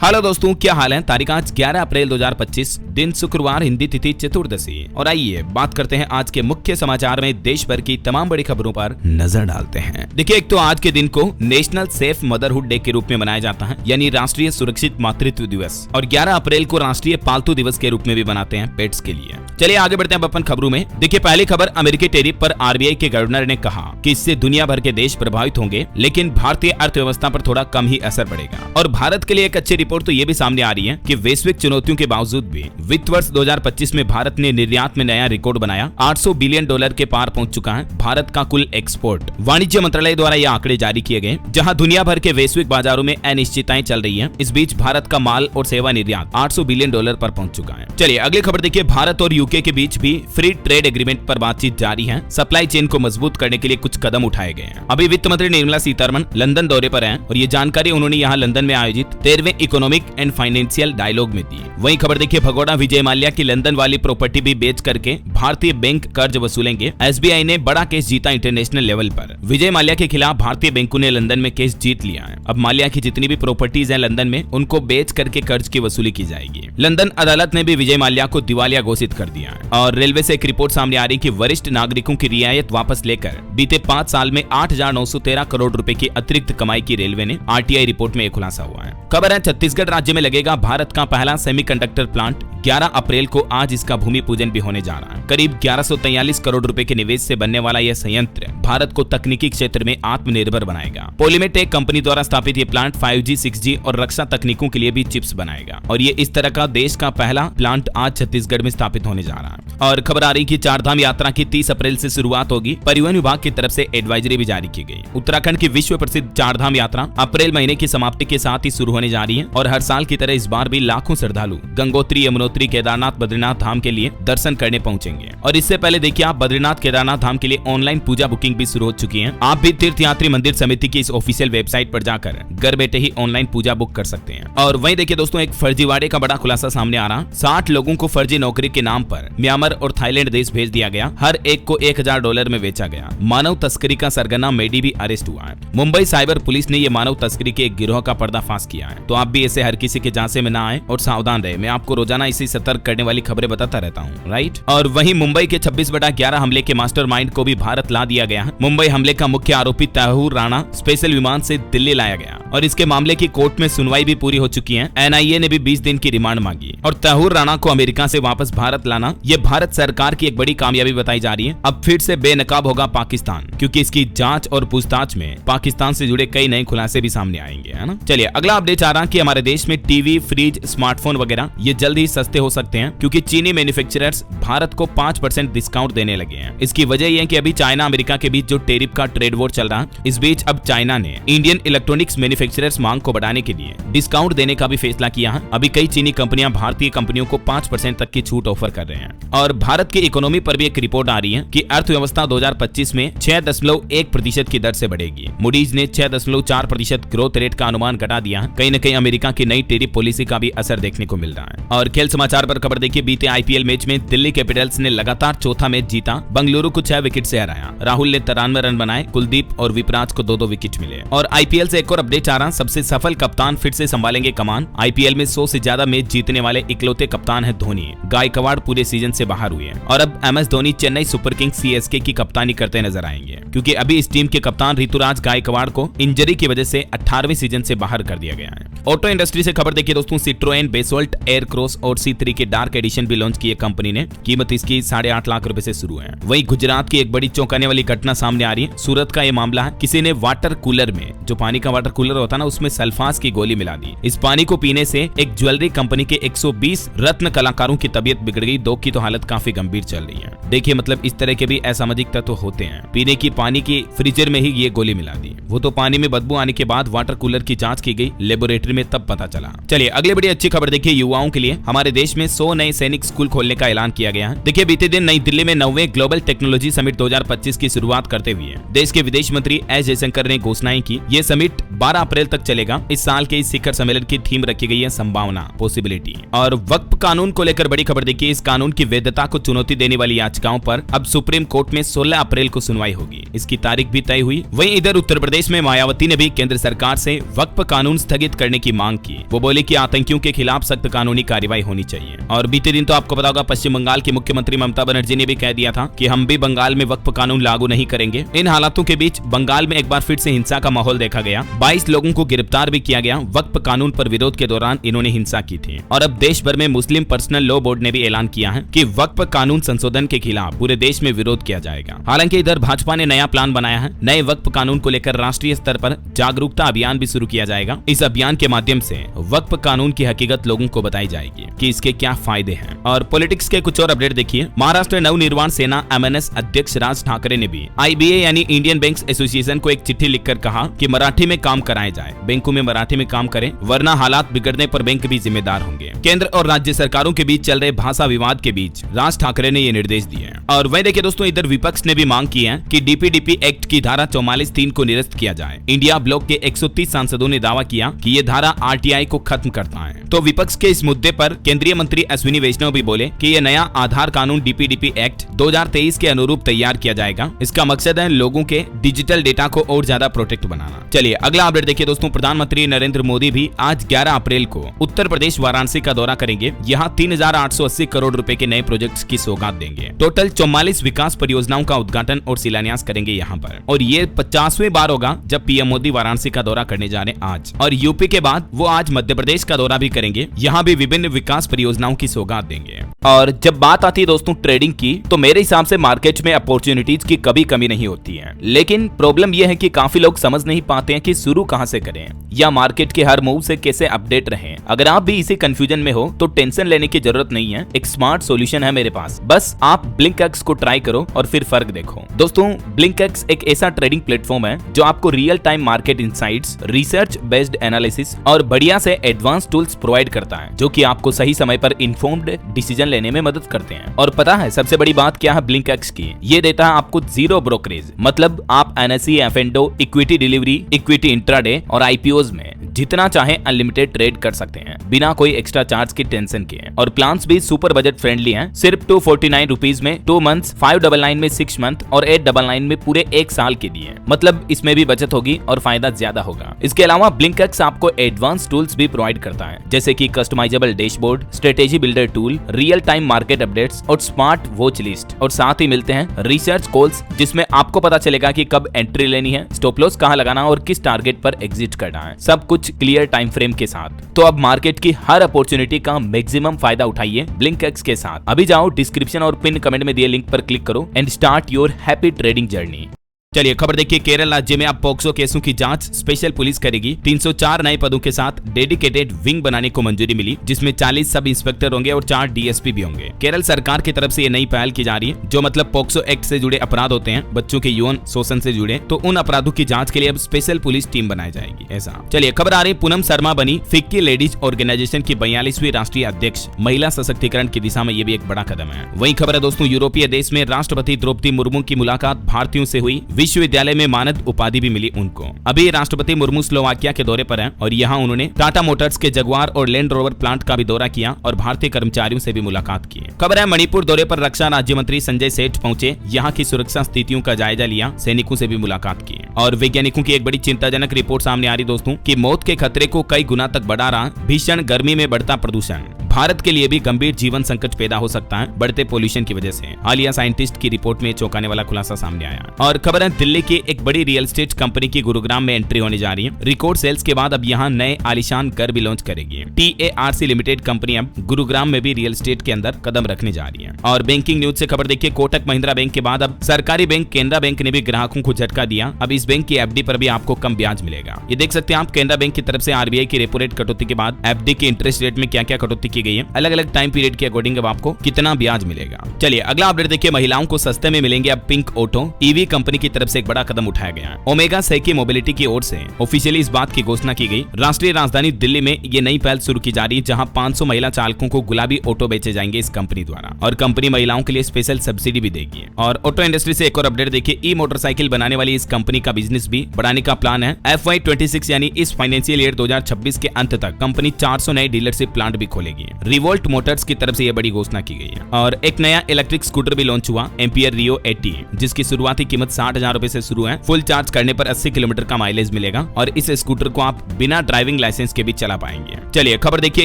Hello दोस्तों, क्या हाल है। तारीख आज 11 अप्रैल 2025, दिन शुक्रवार, हिंदी तिथि चतुर्दशी। और आइए बात करते हैं आज के मुख्य समाचार में देश भर की तमाम बड़ी खबरों पर नजर डालते हैं। देखिए, एक तो आज के दिन को नेशनल सेफ मदरहुड डे के रूप में मनाया जाता है, यानी राष्ट्रीय सुरक्षित मातृत्व दिवस। और 11 अप्रैल को राष्ट्रीय पालतू दिवस के रूप में भी मनाते हैं पेट्स के लिए। चलिए आगे बढ़ते हैं अपन खबरों में। देखिए, पहली खबर, अमेरिकी टैरिफ पर आरबीआई के गवर्नर ने कहा कि इससे दुनिया भर के देश प्रभावित होंगे, लेकिन भारतीय अर्थव्यवस्था पर थोड़ा कम ही असर पड़ेगा। और भारत के लिए एक अच्छी रिपोर्ट तो ये भी सामने आ रही है कि वैश्विक चुनौतियों के बावजूद भी वित्त वर्ष 2025 में भारत ने निर्यात में नया रिकॉर्ड बनाया। $800 बिलियन के पार पहुंच चुका है भारत का कुल एक्सपोर्ट। वाणिज्य मंत्रालय द्वारा ये आंकड़े जारी किए गए। जहां दुनिया भर के वैश्विक बाजारों में अनिश्चितताएं चल रही हैं, इस बीच भारत का माल और सेवा निर्यात $800 बिलियन पर पहुंच चुका है। चलिए अगली खबर देखिए, भारत और यूके के बीच भी फ्री ट्रेड एग्रीमेंट पर बातचीत जारी है। सप्लाई चेन को मजबूत करने के लिए कुछ कदम उठाए गए हैं। अभी वित्त मंत्री निर्मला सीतारमण लंदन दौरे पर हैं और ये जानकारी उन्होंने यहाँ लंदन में आयोजित 13वें इकोनॉमिक एंड फाइनेंशियल डायलॉग में दी। वहीं खबर देखिए, भगोड़ा विजय माल्या की लंदन वाली प्रॉपर्टी भी बेच करके भारतीय बैंक कर्ज वसूलेंगे। एसबीआई ने बड़ा केस जीता इंटरनेशनल लेवल पर। विजय माल्या के खिलाफ भारतीय बैंकों ने लंदन में केस जीत लिया है। अब माल्या की जितनी भी प्रॉपर्टीज हैं लंदन में, उनको बेच करके कर्ज की वसूली की जाएगी। लंदन अदालत ने भी विजय माल्या को दिवालिया घोषित कर दिया है। और रेलवे से एक रिपोर्ट सामने आ रही कि वरिष्ठ नागरिकों की रियायत वापस लेकर बीते 5 साल में 8,913 करोड़ रुपए की अतिरिक्त कमाई की रेलवे ने आरटीआई रिपोर्ट में खुलासा हुआ है। खबर है, छत्तीसगढ़ राज्य में लगेगा भारत का पहला सेमीकंडक्टर प्लांट। 11 अप्रैल को आज इसका भूमि पूजन भी होने जा रहा है। करीब 1143 करोड़ रुपए के निवेश से बनने वाला यह संयंत्र भारत को तकनीकी क्षेत्र में आत्मनिर्भर बनाएगा। पॉलीमेटेक कंपनी द्वारा स्थापित ये प्लांट 5G, 6G और रक्षा तकनीकों के लिए भी चिप्स बनाएगा। और ये इस तरह का देश का पहला प्लांट आज छत्तीसगढ़ में स्थापित होने जा रहा है। और खबर आ रही कि चारधाम यात्रा की 30 अप्रैल से शुरुआत होगी। परिवहन विभाग की तरफ से एडवाइजरी भी जारी की गई। उत्तराखंड की विश्व प्रसिद्ध चारधाम यात्रा अप्रैल महीने की समाप्ति के साथ ही शुरू होने जा रही है। और हर साल की तरह इस बार भी लाखों श्रद्धालु गंगोत्री, यमुनोत्री, केदारनाथ, बद्रीनाथ धाम के लिए दर्शन करने पहुंचेंगे। और इससे पहले देखिए, आप बद्रीनाथ, केदारनाथ धाम के लिए ऑनलाइन पूजा बुकिंग भी शुरू हो चुकी है। आप भी तीर्थयात्री मंदिर समिति की इस ऑफिशियल वेबसाइट पर जाकर घर बैठे ही ऑनलाइन पूजा बुक कर सकते हैं। और वहीं देखिए दोस्तों, एक फर्जीवाड़े का बड़ा खुलासा सामने आ रहा। 60 लोगों को फर्जी नौकरी के नाम पर म्यांमार और थाईलैंड देश भेज दिया गया। हर एक को $1,000 में बेचा गया। मानव तस्करी का सरगना मेडी भी अरेस्ट हुआ है। मुंबई साइबर पुलिस ने ये मानव तस्करी के एक गिरोह का पर्दाफाश किया है। तो आप भी ऐसे हर किसी के झांसे में ना आए और सावधान रहे। मैं आपको रोजाना इसी सतर्क करने वाली खबरें बताता रहता हूँ, राइट। और वहीं मुंबई के 26/11 हमले के मास्टरमाइंड को भी भारत ला दिया गया है। मुंबई हमले का मुख्य आरोपी तहूर राणा स्पेशल विमान से दिल्ली लाया गया और इसके मामले की कोर्ट में सुनवाई भी पूरी हो चुकी है। एनआईए ने भी 20 दिन की रिमांड मांगी। और तहूर राणा को अमेरिका से वापस भारत लाना, यह भारत सरकार की एक बड़ी कामयाबी बताई जा रही है। अब फिर से बेनकाब होगा पाकिस्तान, क्योंकि इसकी जांच और पूछताछ में पाकिस्तान से जुड़े कई नए खुलासे भी सामने आएंगे, है ना। चलिए अगला अपडेट आ रहा कि हमारे देश में टीवी, फ्रिज, स्मार्टफोन वगैरह ये जल्द ही सस्ते हो सकते हैं, क्योंकि चीनी मैन्युफैक्चरर्स भारत को 5% डिस्काउंट देने लगे हैं। इसकी वजह यह है कि अभी चाइना अमेरिका के बीच जो टैरिफ का ट्रेड वॉर चल रहा है, इस बीच अब चाइना ने इंडियन इलेक्ट्रॉनिक्स मैन्युफैक्चरर्स मांग को बढ़ाने के लिए डिस्काउंट देने का भी फैसला किया है। अभी कई चीनी कंपनियां भारतीय कंपनियों को 5% तक की छूट ऑफर कर रहे हैं। और भारत की इकोनॉमी पर भी एक रिपोर्ट आ रही है कि अर्थव्यवस्था 2025 में 6.1% की दर से बढ़ेगी। मूडीज ने 6.4% ग्रोथ रेट का अनुमान घटा दिया। कहीं न कहीं अमेरिका की नई टैरिफ पॉलिसी का भी असर देखने को मिल रहा है। और खेल समाचार पर खबर देखिए, बीते आईपीएल मैच में दिल्ली कैपिटल्स ने लगातार चौथा मैच जीता। बंगलुरु को 6 विकेट से हराया। राहुल ने 93 रन बनाए। कुलदीप और विपराज को 2-2 विकेट मिले। और आईपीएल से एक और अपडेट आ रहा, सबसे सफल कप्तान फिर से संभालेंगे कमान। आईपीएल में 100 से ज्यादा मैच जीतने वाले इकलौते कप्तान है धोनी। गायकवाड़ पूरे सीजन से बाहर हुए। और अब MS Dhoni Chennai super Kings CSK की कप्तानी करते नजर आएंगे, क्योंकि अभी इस टीम के कप्तान ऋतुराज गायकवाड़ को इंजरी की वजह से 18वें सीजन से बाहर कर दिया गया है। ऑटो इंडस्ट्री से खबर देखिए दोस्तों, सिट्रोएन बेसोल्ट एयरक्रॉस और C3 के डार्क एडिशन भी लॉन्च किए कंपनी ने। कीमत इसकी 8.5 लाख रुपए से शुरू है। वहीं गुजरात की एक बड़ी चौंकाने वाली घटना सामने आ रही है। सूरत का ये मामला है, किसी ने वाटर कूलर में, जो पानी का वाटर कूलर होता है ना, उसमें सल्फास की गोली मिला दी। इस पानी को पीने से एक ज्वेलरी कंपनी के 120 रत्न कलाकारों की तबीयत बिगड़ गई। 2 की तो हालत काफी गंभीर चल रही है। देखिए, मतलब इस तरह के भी असामाजिक तत्व होते हैं। पीने की पानी की फ्रीजर में ही ये गोली मिला दी। वो तो पानी में बदबू आने के बाद वाटर कूलर की जांच की गई लेबोरेटरी में, तब पता चला। चलिए अगली बड़ी अच्छी खबर देखिए, युवाओं के लिए हमारे देश में 100 नए सैनिक स्कूल खोलने का ऐलान किया गया है। देखिए, बीते दिन नई दिल्ली में 9वें ग्लोबल टेक्नोलॉजी समिट 2025 की शुरुआत करते हुए देश के विदेश मंत्री एस जयशंकर ने घोषणाएं की। ये समिट 12 अप्रैल तक चलेगा। इस साल के इस शिखर सम्मेलन की थीम रखी गई है संभावना, पॉसिबिलिटी। और वक्फ कानून को लेकर बड़ी खबर देखिए, इस कानून की वैधता को चुनौती देने वाली याचिकाओं पर अब सुप्रीम कोर्ट में 16 अप्रैल को सुनवाई होगी। इसकी तारीख भी तय हुई। वहीं इधर उत्तर प्रदेश में मायावती ने भी केंद्र सरकार से वक्फ कानून स्थगित करने की मांग की। वो बोले कि आतंकियों के खिलाफ सख्त कानूनी कार्रवाई होनी चाहिए। और बीते दिन तो आपको पता होगा, पश्चिम बंगाल की मुख्यमंत्री ममता बनर्जी ने भी कह दिया था कि हम भी बंगाल में वक्फ कानून लागू नहीं करेंगे। इन हालातों के बीच बंगाल में एक बार फिर से हिंसा का माहौल देखा गया। 22 लोगों को गिरफ्तार भी किया गया। वक्फ कानून पर विरोध के दौरान इन्होंने हिंसा की थी। और अब देश भर में मुस्लिम पर्सनल लॉ बोर्ड ने भी ऐलान किया है कि वक्फ कानून संशोधन के खिलाफ पूरे देश में विरोध किया जाएगा। हालांकि इधर भाजपा ने नया प्लान बनाया है। नए वक्फ कानून को लेकर राष्ट्रीय स्तर पर जागरूकता अभियान भी शुरू किया जाएगा। इस अभियान के माध्यम से वक्फ कानून की हकीकत लोगों को बताई जाएगी कि इसके क्या फायदे हैं। और पॉलिटिक्स के कुछ और अपडेट देखिए। महाराष्ट्र नवनिर्माण सेना MNS अध्यक्ष राज ठाकरे ने भी IBA यानी इंडियन बैंक्स एसोसिएशन को एक चिट्ठी लिखकर कहा कि मराठी में काम कराया जाए, बैंकों में मराठी में काम करें, वरना हालात बिगड़ने पर बैंक भी जिम्मेदार होंगे। केंद्र और राज्य सरकारों के बीच चल रहे भाषा विवाद के बीच राज ठाकरे ने ये निर्देश दिए। और वही देखिए दोस्तों, इधर विपक्ष ने भी मांग की है कि DPDP एक्ट की धारा 44(3) को निरस्त किया जाए। इंडिया ब्लॉक के 130 सांसदों ने दावा किया कि ये धारा RTI को खत्म करता है। तो विपक्ष के इस मुद्दे पर केंद्रीय मंत्री अश्विनी वैष्णव भी बोले कि ये नया आधार कानून DPDP एक्ट 2023 के अनुरूप तैयार किया जाएगा। इसका मकसद है लोगों के डिजिटल डेटा को और ज्यादा प्रोटेक्ट बनाना। चलिए अगला अपडेट देखिए दोस्तों, प्रधानमंत्री नरेंद्र मोदी भी आज 11 अप्रैल को उत्तर प्रदेश वाराणसी का दौरा करेंगे। यहाँ 3880 करोड़ रुपए के नए प्रोजेक्ट्स की सौगात देंगे। टोटल 44 विकास परियोजनाओं का उद्घाटन और शिलान्यास करेंगे यहाँ पर। और ये 50वें बार होगा जब PM मोदी वाराणसी का दौरा करने जा रहे आज। और यूपी के बाद वो आज मध्य प्रदेश का दौरा भी करेंगे। यहाँ भी विभिन्न विकास परियोजनाओं की सौगात देंगे। और जब बात आती है दोस्तों ट्रेडिंग की, तो मेरे हिसाब से मार्केट में अपॉर्चुनिटीज की कभी कमी नहीं होती है। लेकिन प्रॉब्लम यह है कि काफी लोग समझ नहीं पाते हैं कि शुरू कहां से करें या मार्केट के हर मूव से कैसे अपडेट रहें। अगर आप भी इसी कंफ्यूजन में हो तो टेंशन लेने की जरूरत नहीं है। एक स्मार्ट सॉल्यूशन है मेरे पास। बस आप BlinkX को ट्राई करो और फिर फर्क देखो। दोस्तों BlinkX एक ऐसा ट्रेडिंग प्लेटफॉर्म है जो आपको real time market insights, research based analysis और बढ़िया से एडवांस टूल्स प्रोवाइड करता है, जो कि आपको सही समय पर इन्फॉर्म्ड डिसीजन लेने में मदद करते हैं। और पता है सबसे बड़ी बात क्या है BlinkX की? ये देता है आपको जीरो ब्रोकरेज। मतलब आप NSE, F&O, equity delivery, equity intraday और IPOs में जितना चाहे अनलिमिटेड ट्रेड कर सकते हैं बिना कोई एक्स्ट्रा चार्ज की टेंशन के। और प्लान्स भी सुपर बजट फ्रेंडली हैं। सिर्फ 249 रुपीज में 2 मंथ्स, 599 में 6 मंथ और 899 में पूरे 1 साल के दिए। मतलब इसमें भी बचत होगी और फायदा ज्यादा होगा। इसके अलावा BlinkX आपको एडवांस टूल्स भी प्रोवाइड करता है, जैसे कि customisable dashboard, strategy builder tool, real time market updates और स्मार्ट वॉच लिस्ट। और साथ ही मिलते हैं रिसर्च कॉल्स, जिसमें आपको पता चलेगा कि कब एंट्री लेनी है, स्टॉप लॉस कहां लगाना और किस टारगेट पर एग्जिट करना है। सब कुछ क्लियर टाइम फ्रेम के साथ। तो अब मार्केट की हर अपॉर्चुनिटी का मैक्सिमम फायदा उठाइए BlinkX के साथ। अभी जाओ डिस्क्रिप्शन और पिन कमेंट में दिए लिंक पर क्लिक करो and start your happy trading journey. चलिए खबर देखिए, केरल राज्य में अब पॉक्सो केसों की जांच स्पेशल पुलिस करेगी। 304 नए पदों के साथ डेडिकेटेड विंग बनाने को मंजूरी मिली, जिसमें 40 सब इंस्पेक्टर होंगे और 4 DSP भी होंगे। केरल सरकार की तरफ से ये नई पहल की जा रही है, जो मतलब पॉक्सो एक्ट से जुड़े अपराध होते हैं, बच्चों के यौन शोषण से जुड़े, तो उन अपराधों की जांच के लिए अब स्पेशल पुलिस टीम बनाई जाएगी। ऐसा चलिए खबर आ रही, पूनम शर्मा बनी फिक्की लेडीज ऑर्गेनाइजेशन की 42वीं राष्ट्रीय अध्यक्ष। महिला सशक्तिकरण की दिशा में ये भी एक बड़ा कदम है। वही खबर है दोस्तों, यूरोपीय देश में राष्ट्रपति द्रौपदी मुर्मू की मुलाकात भारतीयों से हुई। विश्वविद्यालय में मानद उपाधि भी मिली उनको। अभी राष्ट्रपति मुर्मू स्लोवाकिया के दौरे पर हैं और यहाँ उन्होंने टाटा मोटर्स के जगुआर और लैंड रोवर प्लांट का भी दौरा किया और भारतीय कर्मचारियों से भी मुलाकात की। खबर है, मणिपुर दौरे पर रक्षा राज्य मंत्री संजय सेठ पहुंचे। यहाँ की सुरक्षा स्थितियों का जायजा लिया, सैनिकों से भी मुलाकात की। और वैज्ञानिकों की एक बड़ी चिंताजनक रिपोर्ट सामने आ रही दोस्तों कि मौत के खतरे को कई गुना तक बढ़ा रहा भीषण गर्मी में बढ़ता प्रदूषण। भारत के लिए भी गंभीर जीवन संकट पैदा हो सकता है बढ़ते पोल्यूशन की वजह से। हालिया साइंटिस्ट की रिपोर्ट में चौंकाने वाला खुलासा सामने आया। और खबर है, दिल्ली की एक बड़ी रियल एस्टेट कंपनी की गुरुग्राम में एंट्री होने जा रही है। रिकॉर्ड सेल्स के बाद अब यहाँ नए आलीशान घर भी लॉन्च करेगी। TARC लिमिटेड कंपनी अब गुरुग्राम में भी रियल एस्टेट के अंदर कदम रखने जा रही है। और बैंकिंग न्यूज से खबर देखिए, कोटक महिंद्रा बैंक के बाद अब सरकारी बैंक केनरा बैंक ने भी ग्राहकों को झटका दिया। अब इस बैंक की FD पर भी आपको कम ब्याज मिलेगा। ये देख सकते हैं आप, केनरा बैंक की तरफ से RBI की रेपो रेट कटौती के बाद FD के इंटरेस्ट रेट में क्या क्या कटौती की गई है, अलग अलग टाइम पीरियड के अकॉर्डिंग अब आपको कितना ब्याज मिलेगा। चलिए अगला अपडेट देखिए, महिलाओं को सस्ते में मिलेंगे अब पिंक ऑटो। EV कंपनी की तरफ से एक बड़ा कदम उठाया गया। ओमेगा सैकी मोबिलिटी की ओर से ऑफिशियली इस बात की घोषणा की गई। राष्ट्रीय राजधानी दिल्ली में ये नई पहल शुरू की जा रही है, जहां 500 महिला चालकों को गुलाबी ऑटो बेचे जाएंगे इस कंपनी द्वारा। और कंपनी महिलाओं के लिए स्पेशल सब्सिडी भी देगी। और ऑटो इंडस्ट्री से एक और अपडेट देखिए, ई मोटरसाइकिल बनाने वाली इस कंपनी का बिजनेस भी बढ़ाने का प्लान है। FY26 यानी इस फाइनेंशियल ईयर 2026 के अंत तक कंपनी 400 नए डीलरशिप प्लांट भी खोलेगी। रिवोल्ट मोटर्स की तरफ से यह बड़ी घोषणा की गई है। और एक नया इलेक्ट्रिक स्कूटर भी लॉन्च हुआ, एम्पियर रियो 80, जिसकी शुरुआती कीमत 60,000 रुपए से शुरू है। फुल चार्ज करने पर 80 किलोमीटर का माइलेज मिलेगा और इस स्कूटर को आप बिना ड्राइविंग लाइसेंस के भी चला पाएंगे। चलिए खबर देखिए,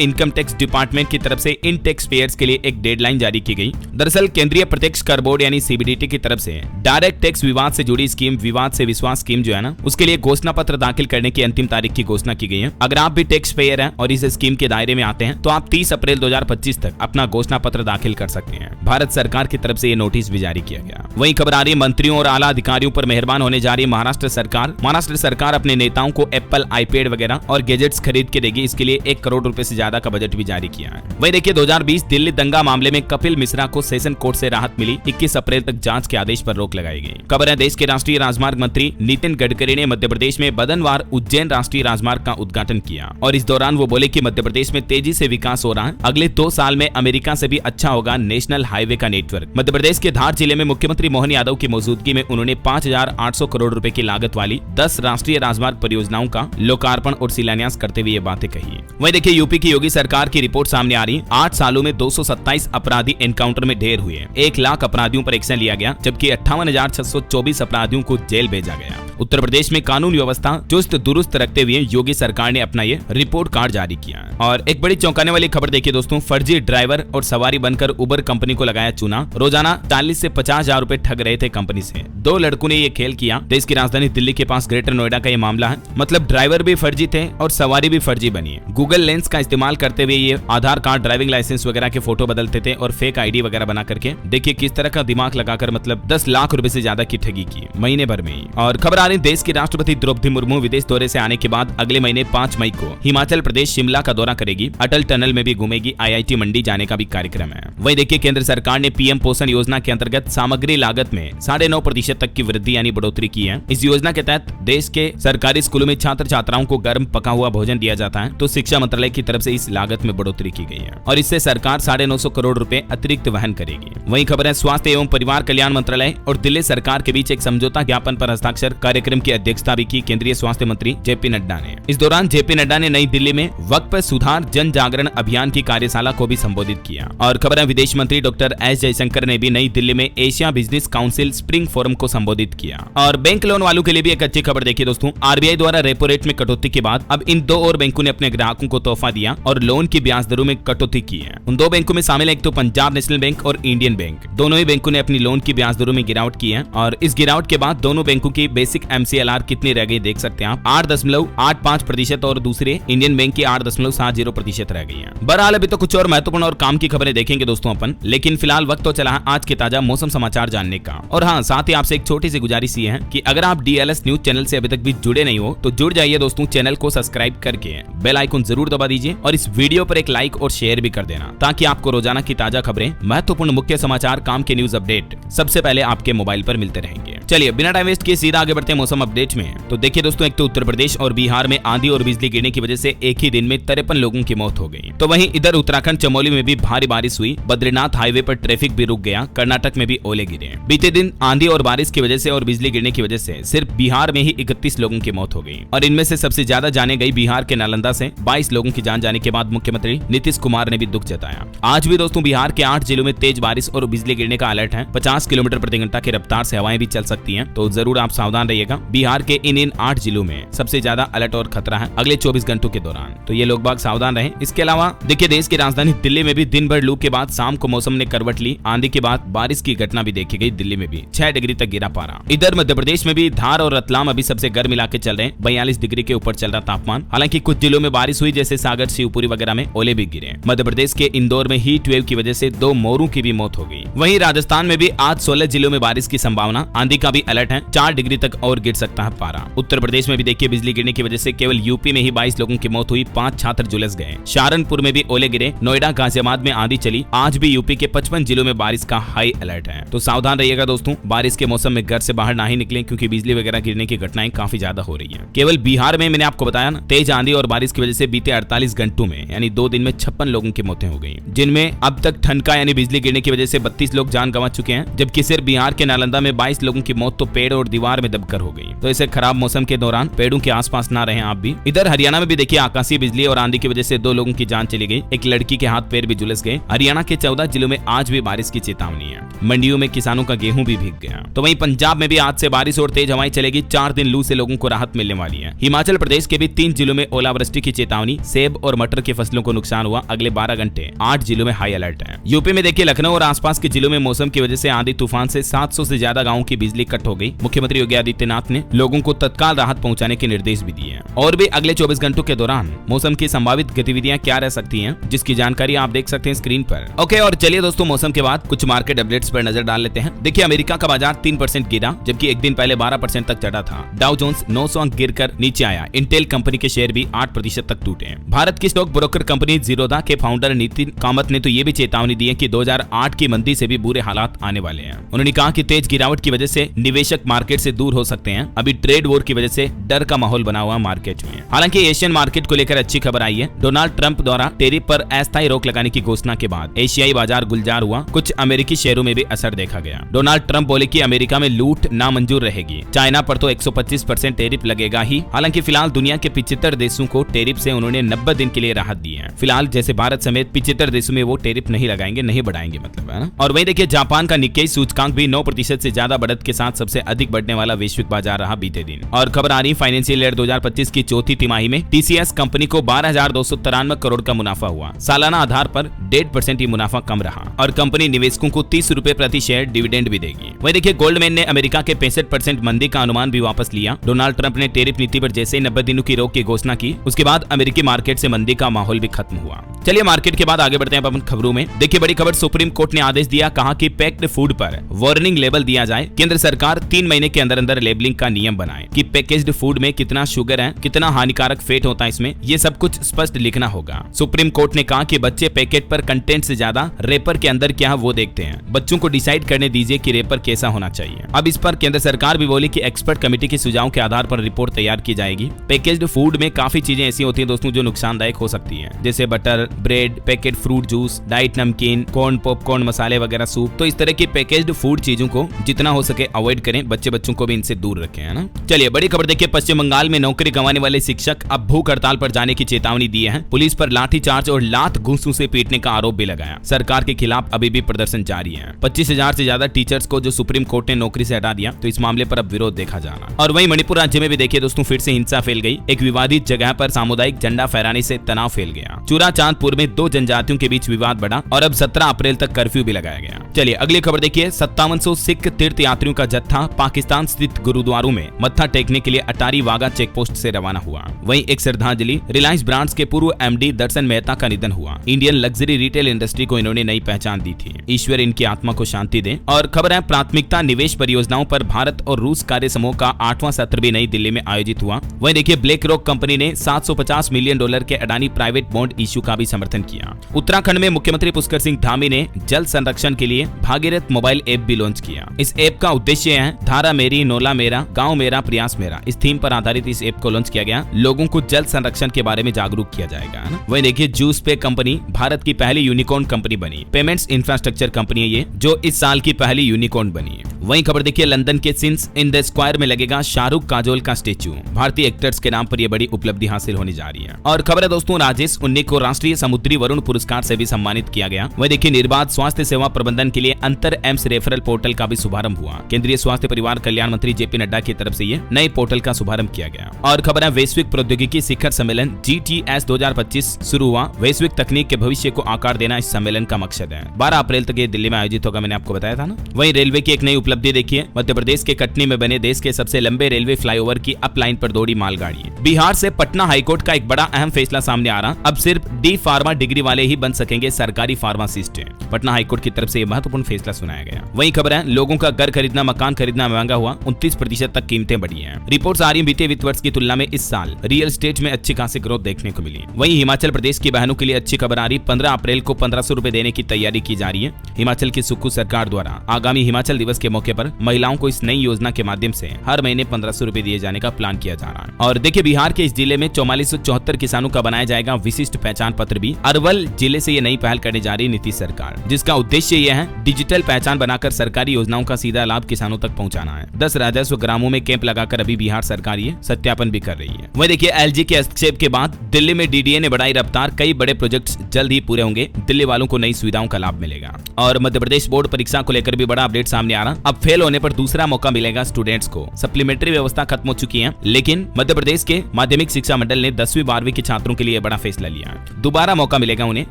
इनकम टैक्स डिपार्टमेंट की तरफ से इन टैक्स पेयर्स के लिए एक डेडलाइन जारी की गई। दरअसल केंद्रीय प्रत्यक्ष कर बोर्ड यानी CBDT की तरफ से डायरेक्ट टैक्स विवाद से जुड़ी स्कीम, विवाद से विश्वास स्कीम जो है ना, उसके लिए घोषणा पत्र दाखिल करने की अंतिम तारीख की घोषणा की गई है। अगर आप भी टैक्स पेयर हैं और इस स्कीम के दायरे में आते हैं तो आप 30 अप्रैल 2025 तक अपना घोषणा पत्र दाखिल कर सकते हैं। भारत सरकार की तरफ से ये नोटिस भी जारी किया गया। वहीं खबर आ रही है, मंत्रियों और आला अधिकारियों पर मेहरबान होने जा रही है महाराष्ट्र सरकार। महाराष्ट्र सरकार अपने नेताओं को एप्पल आईपैड वगैरह और गैजेट्स खरीद के देगी। इसके लिए 1 करोड़ रुपए से ज्यादा का बजट भी जारी किया है। वहीं देखिए 2020 दिल्ली दंगा मामले में कपिल मिश्रा को सेशन कोर्ट से राहत मिली। 21 अप्रैल तक जांच के आदेश पर रोक लगाई गई। खबर है, देश के राष्ट्रीय राजमार्ग मंत्री नितिन गडकरी ने मध्य प्रदेश में बदनवार उज्जैन राष्ट्रीय राजमार्ग का उद्घाटन किया और इस दौरान वो बोले कि मध्य प्रदेश में तेजी से विकास हो रहा है। अगले 2 साल में अमेरिका से भी अच्छा होगा नेशनल हाईवे का नेटवर्क। मध्य प्रदेश के धार जिले में मुख्यमंत्री मोहन यादव की मौजूदगी में उन्होंने 5,800 करोड़ रुपए की लागत वाली 10 राष्ट्रीय राजमार्ग परियोजनाओं का लोकार्पण और शिलान्यास करते हुए ये बातें कही। वहीं देखिए यूपी की योगी सरकार की रिपोर्ट सामने आ रही। 8 सालों में 227 अपराधी एनकाउंटर में ढेर हुए। 1 लाख अपराधियों पर एक्शन लिया गया, जबकि 58,624 अपराधियों को जेल भेजा गया। उत्तर प्रदेश में कानून व्यवस्था चुस्त दुरुस्त रखते हुए योगी सरकार ने अपना ये रिपोर्ट कार्ड जारी किया। और एक बड़ी चौंकाने वाली खबर देखिए दोस्तों, फर्जी ड्राइवर और सवारी बनकर उबर कंपनी को लगाया चूना। रोजाना 40 से 50,000 रुपए ठग रहे थे कंपनी से। 2 लड़कों ने ये खेल किया। देश की राजधानी दिल्ली के पास ग्रेटर नोएडा का ये मामला है। मतलब ड्राइवर भी फर्जी थे और सवारी भी फर्जी बनी। गूगल लेंस का इस्तेमाल करते हुए ये आधार कार्ड, ड्राइविंग लाइसेंस वगैरह के फोटो बदलते थे और फेक ID वगैरह बना करके देखिए किस तरह का दिमाग लगाकर मतलब 10 लाख रुपए से ज्यादा की ठगी की महीने भर में ही। और खबर आ रही, देश की राष्ट्रपति द्रौपदी मुर्मू विदेश दौरे से आने के बाद अगले महीने 5 मई को हिमाचल प्रदेश शिमला का दौरा करेगी। अटल टनल में भी घूमेगी। IIT मंडी जाने का भी कार्यक्रम है। वहीं देखिए केंद्र सरकार ने PM पोषण योजना के अंतर्गत सामग्री लागत में 9.5% तक की वृद्धि यानी बढ़ोतरी की है। इस योजना के तहत देश के सरकारी स्कूलों में छात्र छात्राओं को गर्म पका हुआ भोजन दिया जाता है, तो शिक्षा मंत्रालय की तरफ से इस लागत में बढ़ोतरी की गई है और इससे सरकार 950 करोड़ रुपए अतिरिक्त वहन करेगी। वहीं खबर है, स्वास्थ्य एवं परिवार कल्याण मंत्रालय और दिल्ली सरकार के बीच एक समझौता ज्ञापन पर हस्ताक्षर कार्यक्रम की अध्यक्षता भी की केंद्रीय स्वास्थ्य मंत्री JP नड्डा ने। इस दौरान JP नड्डा ने नई दिल्ली में वक्फ सुधार जन जागरण अभियान की कार्यशाला को भी संबोधित किया। और खबर है, विदेश मंत्री डॉक्टर S जयशंकर ने भी नई दिल्ली में Asia business council spring forum को संबोधित किया। और बैंक लोन वालों के लिए भी एक अच्छी खबर देखिए दोस्तों, RBI द्वारा रेपो रेट में कटौती के बाद अब इन 2 और बैंकों ने अपने ग्राहकों को तोहफा दिया और लोन की ब्याज दरों में कटौती की है। उन 2 बैंकों में शामिल है एक तो पंजाब नेशनल बैंक और इंडियन बैंक। दोनों ही बैंकों ने अपनी लोन की ब्याज दरों में गिरावट की है और इस गिरावट के बाद दोनों बैंकों की बेसिक MCLR कितनी रह गई देख सकते हैं आप, 8.85% और दूसरे इंडियन बैंक की 8.70% रह गई है। बहरहाल अभी तो कुछ और महत्वपूर्ण और काम की खबरें देखेंगे दोस्तों अपन, लेकिन फिलहाल वक्त तो चला है आज के ताजा मौसम समाचार जानने का। और हाँ, साथ ही आपसे एक छोटी सी गुजारिश ये है कि अगर आप DLS न्यूज चैनल से अभी तक भी जुड़े नहीं हो तो जुड़ जाइए दोस्तों। चैनल को सब्सक्राइब करके बेल आइकन जरूर दबा दीजिए और इस वीडियो पर एक लाइक और शेयर भी कर देना, ताकि आपको रोजाना की ताजा खबरें, महत्वपूर्ण मुख्य समाचार, काम के न्यूज अपडेट सबसे पहले आपके मोबाइल पर मिलते रहेंगे। चलिए बिना टाइम वेस्ट किए सीधा आगे बढ़ते हैं मौसम अपडेट में। तो देखिए दोस्तों, एक तो उत्तर प्रदेश और बिहार में आंधी और बिजली गिरने की वजह से एक ही दिन में 53 लोगों की मौत हो गई। तो वहीं इधर उत्तराखंड चमोली में भी भारी बारिश हुई। बद्रीनाथ हाईवे पर ट्रैफिक भी रुक गया। कर्नाटक में भी ओले गिरे। बीते दिन आंधी और बारिश की वजह से और बिजली गिरने की वजह से सिर्फ बिहार में ही 31 लोगों की मौत हो गई और इनमें से सबसे ज्यादा जाने गई बिहार के नालंदा से 22 लोगों की जान जाने के बाद मुख्यमंत्री नीतीश कुमार ने भी दुख जताया। आज भी दोस्तों बिहार के 8 जिलों में तेज बारिश और बिजली गिरने का अलर्ट है। 50 किलोमीटर प्रति घंटा की रफ्तार से हवाएं भी चल सकती हैं, तो जरूर आप सावधान रहिएगा। बिहार के इन 8 जिलों में सबसे ज्यादा अलर्ट और खतरा है अगले 24 घंटों के दौरान, तो ये लोग बाग सावधान रहें। इसके अलावा देखिए देश की राजधानी दिल्ली में भी दिन भर लू के बाद शाम को मौसम ने करवट ली। आंधी के बाद बारिश की घटना भी देखी गई। दिल्ली में भी 6 डिग्री तक गिरा पारा। इधर मध्य प्रदेश में भी धार और रतलाम अभी सबसे गर्म इलाके चल रहे हैं। 42 डिग्री के ऊपर चल रहा तापमान। हालांकि कुछ जिलों में बारिश हुई, जैसे सागर, शिवपुरी वगैरह में ओले भी गिरे। मध्य प्रदेश के इंदौर में हीट वेव की वजह से 2 मोरों की भी मौत हो गई। वहीं राजस्थान में भी आज 16 जिलों में बारिश की संभावना। आंधी का का भी अलर्ट है, 4 डिग्री तक और गिर सकता है पारा। उत्तर प्रदेश में भी देखिए बिजली गिरने की वजह से केवल यूपी में ही 22 लोगों की मौत हुई, 5 छात्र झुलस गए। सहारनपुर में भी ओले गिरे, नोएडा गाजियाबाद में आंधी चली। आज भी यूपी के 55 जिलों में बारिश का हाई अलर्ट है। तो सावधान रहिएगा दोस्तों, बारिश के मौसम में घर से बाहर ना ही निकलें, क्योंकि बिजली वगैरह गिरने की घटनाएं काफी ज्यादा हो रही है। केवल बिहार में मैंने आपको बताया ना, तेज आंधी और बारिश की वजह से बीते 48 घंटों में यानी 2 दिन में 56 लोगों की मौतें हो गई, जिनमें अब तक ठनका यानी बिजली गिरने की वजह से 32 लोग जान गंवा चुके हैं, जबकि सिर्फ बिहार के नालंदा में 22 लोगों की मौत तो पेड़ और दीवार में दबकर हो गई। तो ऐसे खराब मौसम के दौरान पेड़ों के आसपास ना रहें आप भी। इधर हरियाणा में भी देखिए आकाशीय बिजली और आंधी की वजह से 2 लोगों की जान चली गई, एक लड़की के हाथ पैर भी झुलस गए। हरियाणा के 14 जिलों में आज भी बारिश की चेतावनी है। मंडियों में किसानों का गेहूं भी भीग गया। तो वहीं पंजाब में भी आज से बारिश और तेज हवाएं चलेगी, 4 दिन लू से लोगों को राहत मिलने वाली है। हिमाचल प्रदेश के भी 3 जिलों में ओलावृष्टि की चेतावनी, सेब और मटर की फसलों को नुकसान हुआ, अगले 12 घंटे 8 जिलों में हाई अलर्ट है। यूपी में देखिए लखनऊ और आसपास के जिलों में मौसम की वजह से आंधी तूफान से 700 से ज्यादा गांवों की बिजली कट हो गई। मुख्यमंत्री योगी आदित्यनाथ ने लोगों को तत्काल राहत पहुंचाने के निर्देश भी दिए हैं। और भी अगले 24 घंटों के दौरान मौसम की संभावित गतिविधियां क्या रह सकती हैं, जिसकी जानकारी आप देख सकते हैं स्क्रीन पर। ओके, और चलिए दोस्तों मौसम के बाद कुछ मार्केट अपडेट्स पर नजर डाल लेते हैं। देखिए अमेरिका का बाजार 3% गिरा, जबकि एक दिन पहले 12% तक चढ़ा था। डाउ जोन्स 900 अंक गिरकर नीचे आया। इंटेल कंपनी के शेयर भी 8% तक टूटे। भारत की स्टॉक ब्रोकर कंपनी जीरोधा के फाउंडर नितिन कामत ने तो ये भी चेतावनी दी है कि 2008 की मंदी से भी बुरे हालात आने वाले हैं। उन्होंने कहा कि तेज गिरावट की वजह से निवेशक मार्केट से दूर हो सकते हैं। अभी ट्रेड वॉर की वजह से डर का माहौल बना हुआ मार्केट में। हालांकि एशियन मार्केट को लेकर अच्छी खबर आई है। डोनाल्ड ट्रंप द्वारा टैरिफ पर अस्थायी रोक लगाने की घोषणा के बाद एशियाई बाजार गुलजार हुआ। कुछ अमेरिकी शेयरों में भी असर देखा गया। डोनाल्ड ट्रंप बोले कि अमेरिका में लूट नामंजूर रहेगी। चाइना पर तो 125% टैरिफ लगेगा ही। हालांकि फिलहाल दुनिया के 75 देशों को टैरिफ से उन्होंने 90 दिन के लिए राहत दी है। फिलहाल जैसे भारत समेत 75 देशों में वो टैरिफ नहीं लगाएंगे, नहीं बढ़ाएंगे मतलब, है ना। और वही देखिए जापान का निक्केई सूचकांक भी 9% से ज्यादा बढ़त के साथ सबसे अधिक बढ़ने वाला वैश्विक बाजार रहा बीते दिन। और खबर आ रही फाइनेंशियल ईयर 2025 की चौथी तिमाही में टीसीएस कंपनी को 12,293 करोड़ का मुनाफा हुआ। सालाना आधार पर 1.5% ही मुनाफा कम रहा और कंपनी निवेशकों को 30 रुपए प्रति शेयर डिविडेंड भी देगी। वही देखिए गोल्डमैन ने अमेरिका के 65% मंदी का अनुमान भी वापस लिया। डोनाल्ड ट्रंप ने टैरिफ नीति पर जैसे ही 90 दिनों की रोक की घोषणा की, उसके बाद अमेरिकी मार्केट से मंदी का माहौल भी खत्म हुआ। चलिए मार्केट के बाद आगे बढ़ते हैं अपन खबरों में। देखिए बड़ी खबर, सुप्रीम कोर्ट ने आदेश दिया, कहा कि पैक्ड फूड पर वार्निंग लेबल दिया जाए। केंद्र सरकार 3 महीने के अंदर अंदर लेबलिंग का नियम बनाए कि पैकेज्ड फूड में कितना शुगर है, कितना हानिकारक फैट होता है इसमें, ये सब कुछ स्पष्ट लिखना होगा। सुप्रीम कोर्ट ने कहा कि बच्चे पैकेट पर कंटेंट से ज्यादा रेपर के अंदर क्या है वो देखते हैं। बच्चों को डिसाइड करने दीजिए कि रेपर कैसा होना चाहिए। अब इस पर केंद्र सरकार भी बोली कि एक्सपर्ट कमेटी के सुझावों के आधार पर रिपोर्ट तैयार की जाएगी। पैकेज्ड फूड में काफी चीजें ऐसी होती हैं दोस्तों जो नुकसानदायक हो सकती हैं, जैसे butter, bread, packet fruit juice, diet नमकीन, कॉर्न, पॉपकॉर्न, मसाले वगैरह, सूप। तो इस तरह की पैकेज्ड फूड चीजों को जितना हो सके अवॉइड करें, बच्चों को भी इनसे दूर रखें, है ना। चलिए बड़ी खबर देखिए, पश्चिम बंगाल में नौकरी गंवाने वाले शिक्षक अब भूख हड़ताल पर जाने की चेतावनी दी है। पुलिस पर लाठीचार्ज और लात घूंसों से पीटने का आरोप भी लगाया। सरकार के खिलाफ अभी भी प्रदर्शन जारी है। 25,000 से ज्यादा टीचर्स को जो सुप्रीम कोर्ट ने नौकरी से हटा दिया, तो इस मामले पर अब विरोध देखा जा रहा। और वहीं मणिपुर राज्य में भी देखिए दोस्तों फिर से हिंसा फैल गई। एक विवादित जगह पर सामुदायिक झंडा फहराने से तनाव फैल गया। चूराचांदपुर में 2 जनजातियों के बीच विवाद बढ़ा और अब 17 अप्रैल तक कर्फ्यू भी लगाया गया। चलिए अगली खबर देखिए, 5700 सिख तीर्थ यात्रियों का जत्था पाकिस्तान स्थित गुरुद्वारों में मत्था टेकने के लिए अटारी वाघा चेक पोस्ट से रवाना हुआ। वहीं एक श्रद्धांजलि, रिलायंस ब्रांड्स के पूर्व एमडी दर्शन मेहता का निधन हुआ। इंडियन लग्जरी रिटेल इंडस्ट्री को इन्होंने नई पहचान दी थी। ईश्वर इनकी आत्मा को शांति दे। और खबर है प्राथमिकता निवेश परियोजनाओं पर भारत और रूस कार्य समूह का 8वां सत्र भी नई दिल्ली में आयोजित हुआ। वहीं देखिए ब्लैक रॉक कंपनी ने $750 मिलियन के अडानी प्राइवेट बॉन्ड इश्यू का भी समर्थन किया। उत्तराखंड में मुख्यमंत्री पुष्कर सिंह धामी ने जल संरक्षण के लिए भागीरथ मोबाइल ऐप भी लॉन्च किया। इस ऐप का उद्देश्य है धारा मेरी, नोला मेरा, गांव मेरा, प्रयास मेरा। इस थीम पर आधारित इस ऐप को लॉन्च किया गया। लोगों को जल संरक्षण के बारे में जागरूक किया जाएगा, है ना। वहीं देखिए जूस पे कंपनी भारत की पहली यूनिकॉर्न कंपनी बनी। पेमेंट्स इंफ्रास्ट्रक्चर कंपनी है ये, जो इस साल की पहली यूनिकॉर्न बनी है। वहीं खबर देखिए, लंदन के सिंस इन द स्क्वायर में लगेगा शाहरुख काजोल का स्टेच्यू। भारतीय एक्टर्स के नाम पर यह बड़ी उपलब्धि हासिल होने जा रही है। और खबर है दोस्तों, राजेश उन्नी को राष्ट्रीय समुद्री वरुण पुरस्कार से भी सम्मानित किया गया। वहीं देखिए निर्बाध स्वास्थ्य सेवा प्रबंधन के लिए अंतर एम्स रेफरल पोर्टल का भी शुभारंभ हुआ। केंद्रीय स्वास्थ्य परिवार कल्याण मंत्री जेपी नड्डा की तरफ से ये नए पोर्टल का शुभारंभ किया गया। और खबर है वैश्विक प्रौद्योगिकी शिखर सम्मेलन GTS 2025 शुरू हुआ। वैश्विक तकनीक के भविष्य को आकार देना इस सम्मेलन का मकसद है। 12 अप्रैल तक ये दिल्ली में आयोजित होगा, मैंने आपको बताया था ना। वहीं रेलवे की एक नई उपलब्धि देखिए, मध्य प्रदेश के कटनी में बने देश के सबसे लंबे रेलवे फ्लाईओवर की अप लाइन पर दौड़ी मालगाड़ी। बिहार से पटना हाईकोर्ट का एक बड़ा अहम फैसला सामने आ रहा। अब सिर्फ D फार्मा डिग्री वाले ही बन सकेंगे सरकारी फार्मासिस्ट। पटना हाईकोर्ट की तरफ से महत्वपूर्ण फैसला सुनाया गया। वहीं खबर है, लोगों का घर खरीदना, मकान खरीदना महंगा हुआ, 29% तक कीमतें बढ़ी हैं। रिपोर्ट्स आ रही बीते वित्त वर्ष की तुलना में इस साल रियल एस्टेट में अच्छी खासी ग्रोथ देखने को मिली। वहीं हिमाचल प्रदेश की बहनों के लिए अच्छी खबर आ रही, 15 अप्रैल को 1500 रुपए देने की तैयारी की जा रही है। हिमाचल की सुक्खू सरकार द्वारा आगामी हिमाचल दिवस के मौके पर महिलाओं को इस नई योजना के माध्यम से हर महीने 1500 रुपए दिए जाने का प्लान किया जा रहा है। और देखिए, बिहार के इस जिले में 4474 किसानों का बनाया जाएगा विशिष्ट पहचान पत्र भी। अरवल जिले से ये नई पहल करने जा रही नीतीश सरकार, जिसका उद्देश्य यह है डिजिटल पहचान बनाकर सरकारी योजनाओं का सीधा लाभ किसानों तक पहुंचाना है। 10 राजस्व ग्रामों में कैंप लगाकर अभी बिहार सरकार ये सत्यापन भी कर रही है। वही देखिए, एलजी के हस्तक्षेप के बाद दिल्ली में डीडीए ने बढ़ाई रफ्तार, कई बड़े प्रोजेक्ट्स जल्द ही पूरे होंगे, दिल्ली वालों को नई सुविधाओं का लाभ मिलेगा। और मध्य प्रदेश बोर्ड परीक्षा को लेकर भी बड़ा अपडेट सामने आ रहा। अब फेल होने पर दूसरा मौका मिलेगा स्टूडेंट्स को। सप्लीमेंट्री व्यवस्था खत्म हो चुकी है, लेकिन मध्य प्रदेश के माध्यमिक शिक्षा मंडल ने 10वीं 12वीं के छात्रों के लिए बड़ा फैसला लिया है। दोबारा मौका मिलेगा उन्हें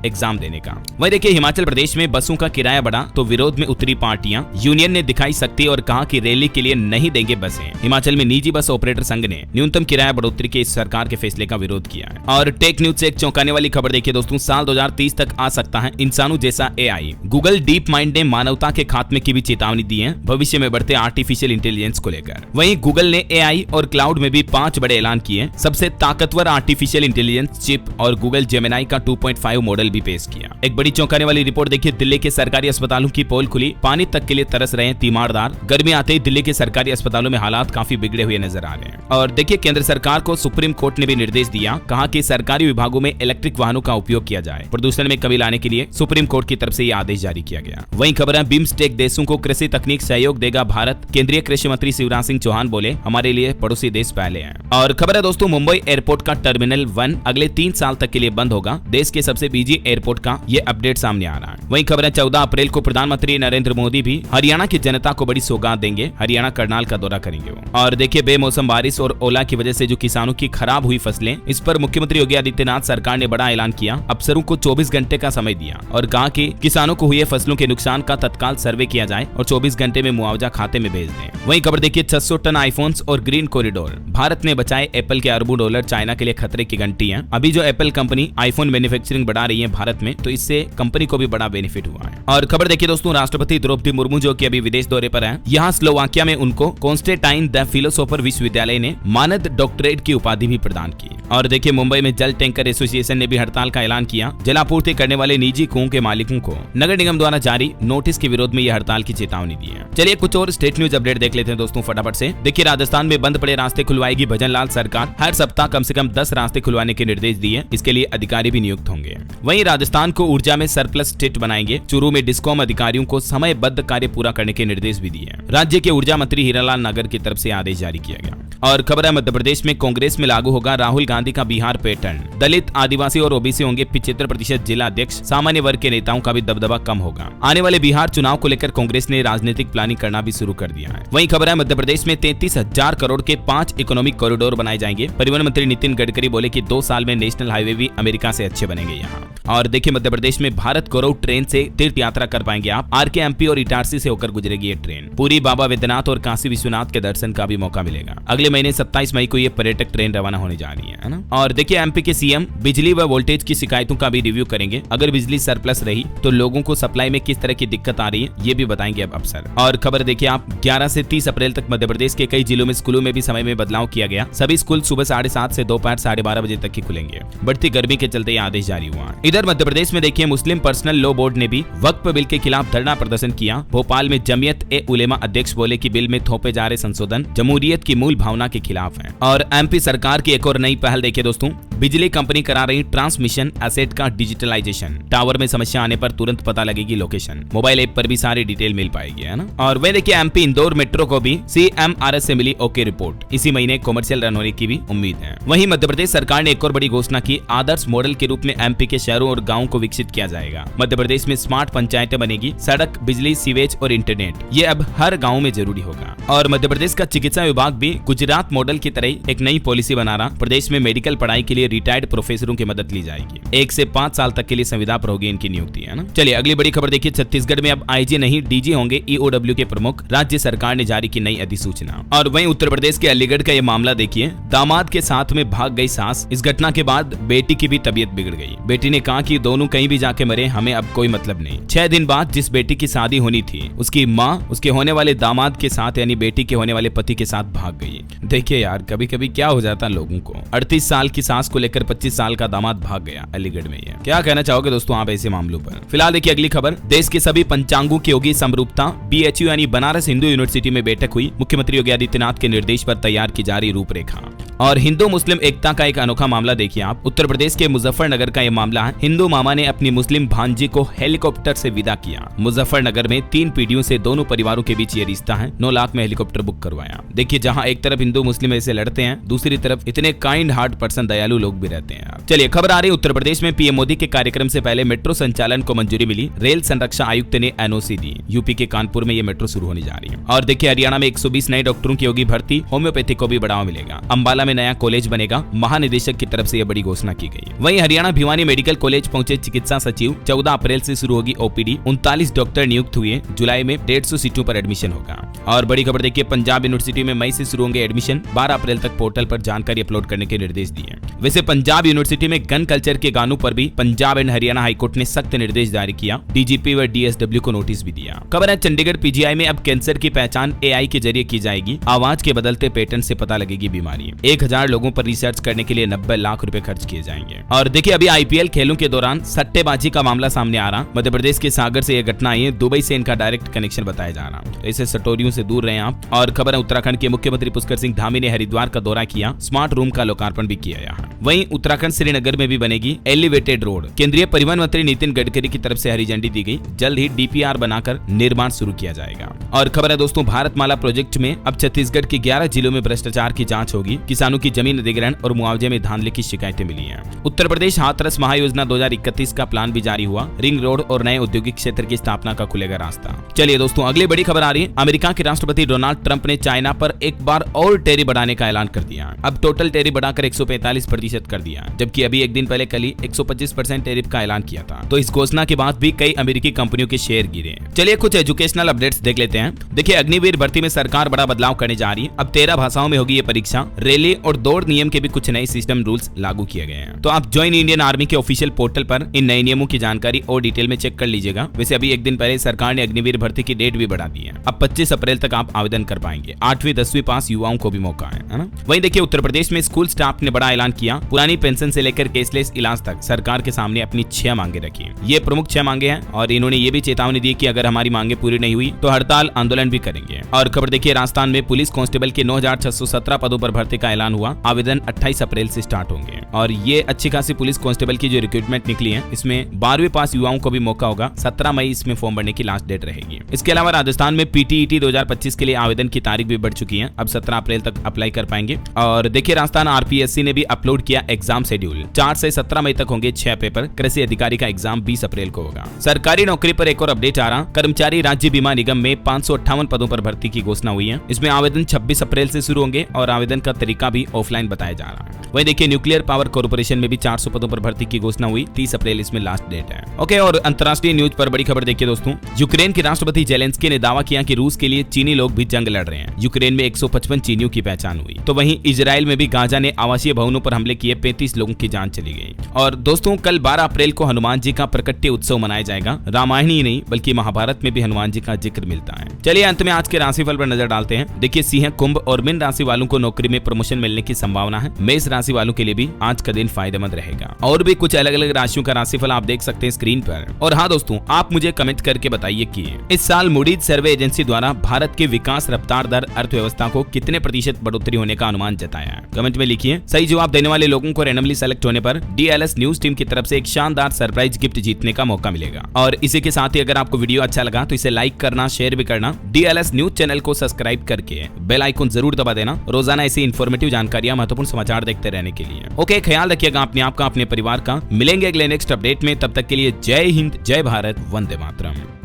एग्जाम देने का। वही देखिए, हिमाचल प्रदेश में बसों का किराया बढ़ा तो विरोध में उतरी पार्टियां। यूनियन ने दिखाई शक्ति और कहा कि रैली के लिए नहीं देंगे बसें। हिमाचल में निजी बस ऑपरेटर संघ ने न्यूनतम किराया बढ़ोतरी के इस सरकार के फैसले का विरोध किया है। और टेक न्यूज से एक चौंकाने वाली खबर देखिए दोस्तों, साल 2030 तक आ सकता है इंसानों जैसा एआई। गूगल डीप माइंड ने मानवता के खात्मे की भी चेतावनी दी है भविष्य में बढ़ते आर्टिफिशियल इंटेलिजेंस को लेकर। वहीं गूगल ने एआई और क्लाउड में भी 5 बड़े ऐलान किए। सबसे ताकतवर आर्टिफिशियल इंटेलिजेंस चिप और गूगल जेमिनाई का 2.5 मॉडल भी पेश किया। एक बड़ी चौंकाने वाली रिपोर्ट देखिए, दिल्ली के सरकारी अस्पतालों की पोल खुली, पानी तक के लिए तरस रहे हैं तीमारदार। गर्मी आते ही दिल्ली के सरकारी अस्पतालों में हालात काफी बिगड़े हुए नजर आ रहे हैं। और देखिए, केंद्र सरकार को सुप्रीम कोर्ट ने भी निर्देश दिया, कहा कि सरकारी विभागों में इलेक्ट्रिक वाहनों का उपयोग किया जाए। प्रदूषण में कमी लाने के लिए सुप्रीम कोर्ट की तरफ से यह आदेश जारी किया गया। वहीं खबर है, बिम्स्टेक देशों को कृषि तकनीक सहयोग देगा भारत। केंद्रीय कृषि मंत्री शिवराज सिंह चौहान बोले, हमारे लिए पड़ोसी देश पहले हैं। और खबर है दोस्तों, मुंबई एयरपोर्ट का टर्मिनल 1 अगले 3 साल तक के लिए बंद होगा। देश के सबसे बिजी एयरपोर्ट का ये अपडेट सामने आ रहा है। वहीं खबर है, 14 अप्रैल को प्रधानमंत्री नरेंद्र मोदी भी हरियाणा की जनता को बड़ी सौगात देंगे। हरियाणा करनाल का दौरा करेंगे वो। और देखिए, बेमौसम बारिश और ओला की वजह से जो किसानों की खराब हुई फसलें, इस पर मुख्यमंत्री योगी आदित्यनाथ सरकार ने बड़ा ऐलान किया। अफसरों को 24 घंटे का समय दिया और कहा कि किसानों को हुए फसलों के नुकसान का तत्काल सर्वे किया जाए और 24 घंटे में मुआवजा खाते में भेज दें। वहीं खबर देखिए, 600 टन आईफोन्स और ग्रीन कॉरिडोर, भारत ने बचाए एप्पल के अरबों डॉलर, चाइना के लिए खतरे की घंटी है। अभी जो एप्पल कंपनी आईफोन मैन्युफैक्चरिंग बढ़ा रही है भारत में, तो इससे कंपनी को भी बड़ा बेनिफिट हुआ है। और खबर देखिए दोस्तों, राष्ट्रपति द्रौपदी मुर्मू जो कि अभी विदेश दौरे पर है, यहाँ स्लोवाकिया में उनको कॉन्स्टेंटाइन द फिलोसोफर विश्वविद्यालय ने मानद डॉक्टरेट की उपाधि भी प्रदान की। और देखिए, मुंबई में जल टैंकर एसोसिएशन ने भी हड़ताल का ऐलान किया। जलापूर्ति करने वाले निजी कुओं के मालिकों को नगर निगम द्वारा जारी नोटिस के विरोध में यह हड़ताल की चेतावनी दी है। चलिए कुछ और स्टेट न्यूज अपडेट देख लेते हैं दोस्तों फटाफट से। देखिए, राजस्थान में बंद पड़े रास्ते खुलवाएगी भजनलाल सरकार। हर सप्ताह कम से कम 10 रास्ते खुलवाने के निर्देश दिए। इसके लिए अधिकारी भी नियुक्त होंगे। वहीं राजस्थान को ऊर्जा में सरप्लस स्टेट बनाएंगे। चूरू में डिस्कॉम अधिकारियों को समयबद्ध कार्य पूरा करने के निर्देश भी दिए। राज्य के ऊर्जा मंत्री हीरालाल नागर की तरफ से आदेश जारी किया गया। और खबर है, मध्य प्रदेश में कांग्रेस में लागू होगा राहुल गांधी का बिहार पैटर्न। दलित, आदिवासी और ओबीसी होंगे 75% जिला अध्यक्ष। सामान्य वर्ग के नेताओं का भी दबदबा कम होगा। आने वाले बिहार चुनाव को लेकर कांग्रेस ने राजनीतिक प्लानिंग करना भी शुरू कर दिया है। वहीं खबर है, मध्य प्रदेश में 33,000 करोड़ के 5 इकोनॉमिक कॉरिडोर बनाए जाएंगे। परिवहन मंत्री नितिन गडकरी बोले कि 2 साल में नेशनल हाईवे भी अमेरिका से अच्छे बनेंगे यहाँ। और देखिए, मध्य प्रदेश में भारत गौरव ट्रेन से तीर्थ यात्रा कर पाएंगे आप। आरके एमपी और इटारसी से होकर गुजरेगी ये ट्रेन। पूरी, बाबा वैद्यनाथ और काशी विश्वनाथ के दर्शन का भी मौका मिलेगा। अगले महीने 27 मई को ये पर्यटक ट्रेन रवाना होने जा रही है ना। और देखिए, एमपी के सीएम बिजली व वोल्टेज की शिकायतों का भी रिव्यू करेंगे। अगर बिजली सरप्लस रही तो लोगों को सप्लाई में किस तरह की दिक्कत आ रही है, ये भी बताएंगे अब अफसर। और खबर देखिए आप, 11 से 30 अप्रैल तक मध्य प्रदेश के कई जिलों में स्कूलों में भी समय में बदलाव किया गया। सभी स्कूल सुबह 7:30 से दोपहर 12:30 बजे तक ही खुलेंगे। बढ़ती गर्मी के चलते यह आदेश जारी हुआ। इधर मध्य प्रदेश में देखिए, मुस्लिम पर्सनल लॉ बोर्ड ने भी वक्फ बिल के खिलाफ धरना प्रदर्शन किया। भोपाल में जमीयत ए उलेमा अध्यक्ष बोले कि बिल में थोपे जा रहे संशोधन जमहूरियत की मूल भावना के खिलाफ है। और एमपी सरकार की एक और नई पहल देखिए दोस्तों, बिजली कंपनी करा रही ट्रांसमिशन एसेट का डिजिटलाइजेशन। टावर में समस्या आने पर तुरंत पता लगेगी लोकेशन। मोबाइल ऐप पर भी सारी डिटेल मिल पाएगी, है ना। और वह देखिए, एमपी इंदौर मेट्रो को भी CMRS से मिली ओके रिपोर्ट। इसी महीने कॉमर्शियल रन होने की भी उम्मीद है। वहीं मध्य प्रदेश सरकार ने एक और बड़ी घोषणा की, आदर्श मॉडल के रूप में एमपी के शहरों और गाँव को विकसित किया जाएगा। मध्य प्रदेश में स्मार्ट पंचायतें बनेगी। सड़क, बिजली, सीवेज और इंटरनेट, ये अब हर गाँव में जरूरी होगा। और मध्य प्रदेश का चिकित्सा विभाग भी गुजरात मॉडल की तरह एक नई पॉलिसी बना रहा। प्रदेश में मेडिकल पढ़ाई के लिए लिए रिटायर्ड प्रोफेसरों की मदद ली जाएगी। 1 से 5 साल तक के लिए संविदा पर होगी इनकी नियुक्ति, है ना। चलिए अगली बड़ी खबर देखिए, छत्तीसगढ़ में अब आईजी नहीं डीजी होंगे ईओडब्ल्यू के प्रमुख, राज्य सरकार ने जारी की नई अधिसूचना। और वहीं उत्तर प्रदेश के अलीगढ़ का यह मामला देखिए, दामाद के साथ में भाग गई सास, इस घटना के बाद बेटी की भी तबीयत बिगड़ गई। बेटी ने कहा कि दोनों कहीं भी जाके मरे, हमें अब कोई मतलब नहीं। 6 दिन बाद जिस बेटी की शादी होनी थी, उसकी माँ उसके होने वाले दामाद के साथ यानी बेटी के होने वाले पति के साथ भाग गई। देखिए यार, कभी कभी क्या हो जाता है लोगों को। 38 साल की सास को लेकर 25 साल का दामाद भाग गया अलीगढ़ में। क्या कहना चाहोगे दोस्तों आप ऐसे मामलों पर? फिलहाल देखिए अगली खबर, देश के सभी पंचांगों की होगी समरूपता। बीएचयू यानी बनारस हिंदू यूनिवर्सिटी में बैठक हुई, मुख्यमंत्री योगी आदित्यनाथ के निर्देश पर तैयार की जा रही रूपरेखा। और हिंदू मुस्लिम एकता का एक अनोखा मामला देखिए आप, उत्तर प्रदेश के मुजफ्फरनगर का यह मामला है। हिंदू मामा ने अपनी मुस्लिम भांजी को हेलीकॉप्टर से विदा किया। मुजफ्फरनगर में 3 पीढ़ियों से दोनों परिवारों के बीच ये रिश्ता है। 9 लाख में हेलीकॉप्टर बुक करवाया। देखिए जहां एक तरफ हिंदू मुस्लिम ऐसे लड़ते हैं, दूसरी तरफ इतने काइंड हार्ट पर्सन दयालु लोग भी रहते हैं। चलिए खबर आ रही, उत्तर प्रदेश में पीएम मोदी के कार्यक्रम से पहले मेट्रो संचालन को मंजूरी मिली। रेल संरक्षा आयुक्त ने एनओसी दी। यूपी के कानपुर में ये मेट्रो शुरू होने जा रही है। और देखिए हरियाणा में 120 नए डॉक्टरों की होगी भर्ती, होम्योपैथी को भी बढ़ावा मिलेगा। अंबाला में नया कॉलेज बनेगा, महानिदेशक की तरफ से यह बड़ी घोषणा की गई। वहीं हरियाणा भिवानी मेडिकल कॉलेज पहुंचे चिकित्सा सचिव। 14 अप्रैल से शुरू होगी ओपीडी। 39 डॉक्टर नियुक्त हुए। जुलाई में 150 सीटों पर एडमिशन होगा। और बड़ी खबर देखिए, पंजाब यूनिवर्सिटी में मई से शुरू होंगे एडमिशन। 12 अप्रैल तक पोर्टल पर जानकारी अपलोड करने के निर्देश दिए। वैसे पंजाब यूनिवर्सिटी में गन कल्चर के गानों पर भी पंजाब एंड हरियाणा हाईकोर्ट ने सख्त निर्देश जारी किया। डीजीपी व डीएसडब्ल्यू को नोटिस भी दिया। खबर है चंडीगढ़ पीजीआई में अब कैंसर की पहचान एआई के जरिए की जाएगी। आवाज के बदलते पैटर्न से पता लगेगी बीमारी। 1000 लोगों पर रिसर्च करने के लिए 90 लाख रुपए खर्च किए जाएंगे। और देखिए अभी आईपीएल खेलों के दौरान सट्टेबाजी का मामला सामने आ रहा। मध्य प्रदेश के सागर से यह घटना आई है। दुबई से इनका डायरेक्ट कनेक्शन बताया जा रहा। ऐसे सटोरियों से दूर रहें आप। और खबर है उत्तराखंड के मुख्यमंत्री पुष्कर सिंह धामी ने हरिद्वार का दौरा किया। स्मार्ट रूम का लोकार्पण भी किया यहाँ। वहीं उत्तराखंड श्रीनगर में भी बनेगी एलिवेटेड रोड। केंद्रीय परिवहन मंत्री नितिन गडकरी की तरफ से हरी झंडी दी गई। जल्द ही डीपीआर बनाकर निर्माण शुरू किया जाएगा। और खबर है दोस्तों, भारतमाला प्रोजेक्ट में अब छत्तीसगढ़ के 11 जिलों में भ्रष्टाचार की जांच होगी। किसानों की जमीन अधिग्रहण और मुआवजे में धांधली की शिकायतें मिली हैं। उत्तर प्रदेश हाथरस महायोजना 2031 का प्लान भी जारी हुआ। रिंग रोड और नए औद्योगिक क्षेत्र की स्थापना का खुलेगा रास्ता। चलिए दोस्तों अगली बड़ी खबर आ रही है, अमेरिका के राष्ट्रपति डोनाल्ड ट्रंप ने चाइना पर एक बार और टैरिफ बढ़ाने का ऐलान कर दिया। अब टोटल टैरिफ बढ़ाकर 145% कर दिया, जबकि अभी एक दिन पहले कल ही 125% टैरिफ का ऐलान किया था। तो इस घोषणा के बाद भी कई अमेरिकी कंपनियों के शेयर गिरे। चलिए कुछ एजुकेशनल अपडेट्स देख लेते हैं। देखिए अग्निवीर भर्ती में सरकार बड़ा बदलाव करने जा रही है। अब 13 भाषाओं में होगी ये परीक्षा। रैली और दौड़ नियम के भी कुछ नए सिस्टम रूल्स लागू किए गए हैं। तो आप ज्वाइन इंडियन आर्मी के ऑफिशियल पोर्टल पर इन नए नियमों की जानकारी और डिटेल में चेक कर लीजिएगा। वैसे अभी एक दिन पहले सरकार ने अग्निवीर भर्ती की डेट भी बढ़ा दी है। अब 25 अप्रैल तक आप आवेदन कर पाएंगे। 8वीं 10वीं पास युवाओं को भी मौका है ना। वहीं देखिए उत्तर प्रदेश में स्कूल स्टाफ ने बड़ा ऐलान किया। पुरानी पेंशन से लेकर केसलेस इलाज तक सरकार के सामने अपनी 6 मांगे रखी। ये प्रमुख 6 मांगे हैं और इन्होंने ये भी चेतावनी दी कि अगर हमारी मांगे पूरी नहीं हुई तो हड़ताल आंदोलन भी करेंगे। और खबर देखिए राजस्थान में पुलिस कांस्टेबल के 9617 पदों पर भर्ती का ऐलान हुआ। आवेदन 28 अप्रैल से स्टार्ट होंगे। और ये अच्छी खासी पुलिस कांस्टेबल की जो रिक्रूटमेंट निकली है, इसमें 12वीं पास युवाओं को भी मौका होगा। 17 मई इसमें फॉर्म भरने की लास्ट डेट रहेगी। इसके अलावा राजस्थान में पीटीईटी 2025 के लिए आवेदन की तारीख भी बढ़ चुकी है। अब 17 अप्रैल तक अप्लाई कर पाएंगे। और देखिए राजस्थान आरपीएससी ने भी अपलोड किया एग्जाम शेड्यूल। 4 से 17 मई तक होंगे 6 पेपर। कृषि अधिकारी का एग्जाम 20 अप्रैल को होगा। सरकारी नौकरी पर एक और अपडेट आ रहा। कर्मचारी राज्य बीमा निगम में 558 पदों पर भर्ती की घोषणा हुई है। इसमें आवेदन 26 अप्रैल से शुरू होंगे और आवेदन का तरीका भी ऑफलाइन बताया जा रहा है। वहीं देखिए न्यूक्लियर पावर कॉर्पोरेशन में भी 400 पदों पर भर्ती की घोषणा हुई। 30 अप्रैल इसमें लास्ट डेट है। ओके, और अंतर्राष्ट्रीय न्यूज पर बड़ी खबर देखिए दोस्तों, यूक्रेन के राष्ट्रपति जेलेंस्की ने दावा किया कि रूस के लिए चीनी लोग भी जंग लड़ रहे हैं। यूक्रेन में 155 चीनियों की पहचान हुई। तो वहीं इजराइल में भी गाजा ने आवासीय भवनों पर हमले किए। 35 लोगों की जान चली गई। और दोस्तों कल 12 अप्रैल को हनुमान जी का प्रकट्य उत्सव मनाया जाएगा। रामायण ही नहीं बल्कि महाभारत में भी हनुमान जी का जिक्र मिलता है। चलिए अंत में आज के राशिफल पर नजर डालते हैं। देखिए सिंह, कुंभ और मीन राशि वालों को नौकरी में प्रमोशन मिलने की संभावना है। मेष राशि वालों के लिए भी आज का दिन फायदेमंद रहेगा। और भी कुछ अलग अलग राशियों का राशिफल आप देख सकते हैं स्क्रीन पर। और हाँ दोस्तों, आप मुझे कमेंट करके बताइए कि इस साल मूडीज सर्वे एजेंसी द्वारा भारत के विकास रफ्तार दर अर्थव्यवस्था को कितने % बढ़ोतरी होने का अनुमान जताया है। कमेंट में लिखिए। सही जवाब देने वाले लोगों को रैंडमली सेलेक्ट होने पर डीएलएस न्यूज टीम की तरफ से एक शानदार सरप्राइज गिफ्ट जीतने का मौका मिलेगा। और इसी के साथ ही अगर आपको वीडियो अच्छा लगा तो इसे लाइक करना, शेयर भी करना। डीएलएस न्यूज चैनल को सब्सक्राइब करके बेल आइकन जरूर दबा देना, रोजाना ऐसी इन्फॉर्मेटिव जानकारियां, महत्वपूर्ण समाचार देखते रहने के लिए। ओके, ख्याल रखिएगा अपने आप का, अपने परिवार का। मिलेंगे अगले नेक्स्ट अपडेट में, तब तक के लिए जय हिंद, जय भारत, वंदे मातरम।